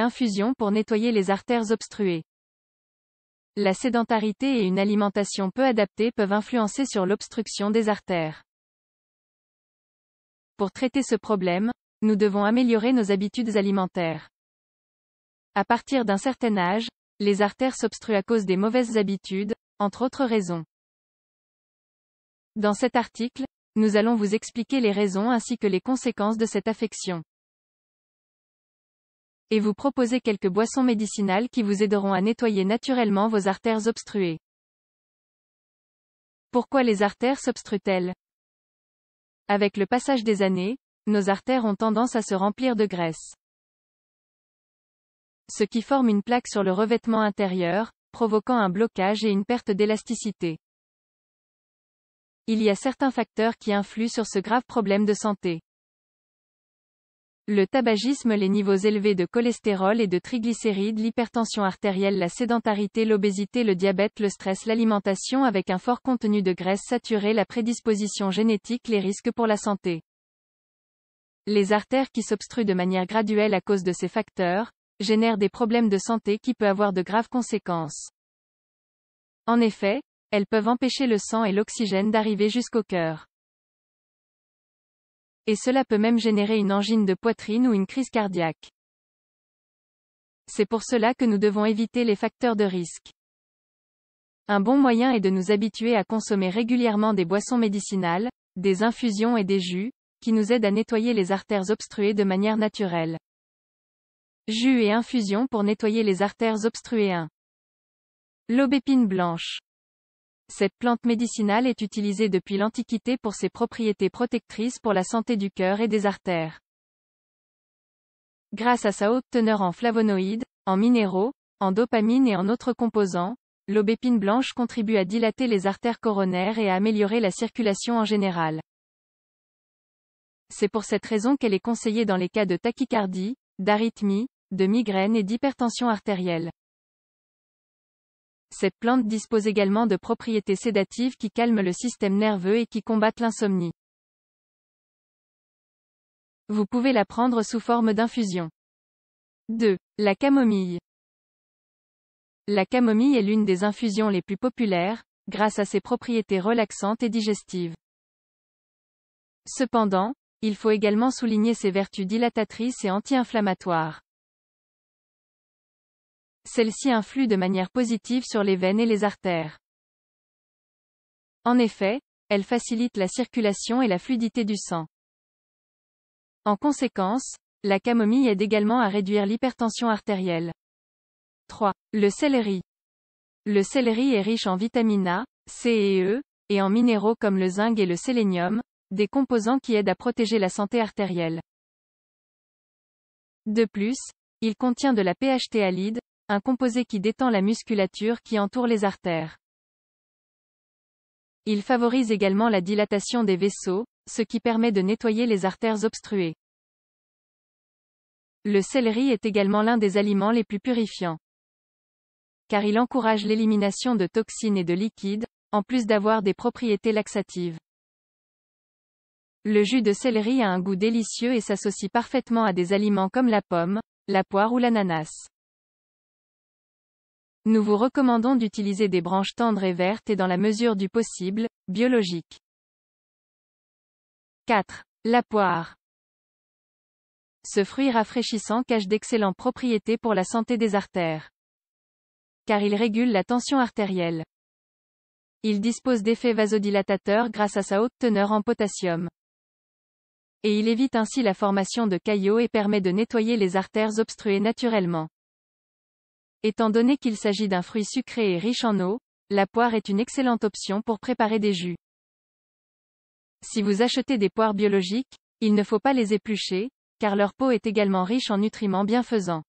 infusions pour nettoyer les artères obstruées. La sédentarité et une alimentation peu adaptée peuvent influencer sur l'obstruction des artères. Pour traiter ce problème, nous devons améliorer nos habitudes alimentaires. À partir d'un certain âge, les artères s'obstruent à cause des mauvaises habitudes, entre autres raisons. Dans cet article, nous allons vous expliquer les raisons ainsi que les conséquences de cette affection. Et vous proposer quelques boissons médicinales qui vous aideront à nettoyer naturellement vos artères obstruées. Pourquoi les artères s'obstruent-elles? Avec le passage des années, nos artères ont tendance à se remplir de graisse. Ce qui forme une plaque sur le revêtement intérieur, provoquant un blocage et une perte d'élasticité. Il y a certains facteurs qui influent sur ce grave problème de santé. Le tabagisme, les niveaux élevés de cholestérol et de triglycérides, l'hypertension artérielle, la sédentarité, l'obésité, le diabète, le stress, l'alimentation avec un fort contenu de graisse saturée, la prédisposition génétique, les risques pour la santé. Les artères qui s'obstruent de manière graduelle à cause de ces facteurs, génèrent des problèmes de santé qui peuvent avoir de graves conséquences. En effet, elles peuvent empêcher le sang et l'oxygène d'arriver jusqu'au cœur. Et cela peut même générer une angine de poitrine ou une crise cardiaque. C'est pour cela que nous devons éviter les facteurs de risque. Un bon moyen est de nous habituer à consommer régulièrement des boissons médicinales, des infusions et des jus, qui nous aident à nettoyer les artères obstruées de manière naturelle. Jus et infusions pour nettoyer les artères obstruées. 1. L'aubépine blanche. Cette plante médicinale est utilisée depuis l'Antiquité pour ses propriétés protectrices pour la santé du cœur et des artères. Grâce à sa haute teneur en flavonoïdes, en minéraux, en dopamine et en autres composants, l'aubépine blanche contribue à dilater les artères coronaires et à améliorer la circulation en général. C'est pour cette raison qu'elle est conseillée dans les cas de tachycardie, d'arythmie, de migraine et d'hypertension artérielle. Cette plante dispose également de propriétés sédatives qui calment le système nerveux et qui combattent l'insomnie. Vous pouvez la prendre sous forme d'infusion. 2. La camomille. La camomille est l'une des infusions les plus populaires, grâce à ses propriétés relaxantes et digestives. Cependant, il faut également souligner ses vertus dilatatrices et anti-inflammatoires. Celle-ci influe de manière positive sur les veines et les artères. En effet, elle facilite la circulation et la fluidité du sang. En conséquence, la camomille aide également à réduire l'hypertension artérielle. 3. Le céleri. Le céleri est riche en vitamine A, C et E, et en minéraux comme le zinc et le sélénium, des composants qui aident à protéger la santé artérielle. De plus, il contient de la PHTalide, un composé qui détend la musculature qui entoure les artères. Il favorise également la dilatation des vaisseaux, ce qui permet de nettoyer les artères obstruées. Le céleri est également l'un des aliments les plus purifiants. Car il encourage l'élimination de toxines et de liquides, en plus d'avoir des propriétés laxatives. Le jus de céleri a un goût délicieux et s'associe parfaitement à des aliments comme la pomme, la poire ou l'ananas. Nous vous recommandons d'utiliser des branches tendres et vertes et dans la mesure du possible, biologiques. 4. La poire. Ce fruit rafraîchissant cache d'excellentes propriétés pour la santé des artères. Car il régule la tension artérielle. Il dispose d'effets vasodilatateurs grâce à sa haute teneur en potassium. Et il évite ainsi la formation de caillots et permet de nettoyer les artères obstruées naturellement. Étant donné qu'il s'agit d'un fruit sucré et riche en eau, la poire est une excellente option pour préparer des jus. Si vous achetez des poires biologiques, il ne faut pas les éplucher, car leur peau est également riche en nutriments bienfaisants.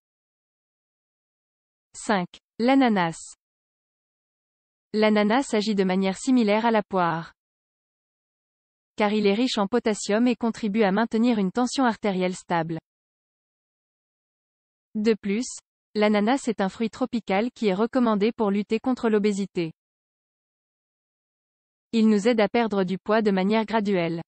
5. L'ananas. L'ananas agit de manière similaire à la poire. Car il est riche en potassium et contribue à maintenir une tension artérielle stable. De plus, l'ananas est un fruit tropical qui est recommandé pour lutter contre l'obésité. Il nous aide à perdre du poids de manière graduelle.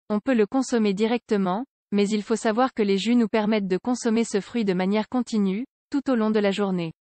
On peut le consommer directement, mais il faut savoir que les jus nous permettent de consommer ce fruit de manière continue, tout au long de la journée.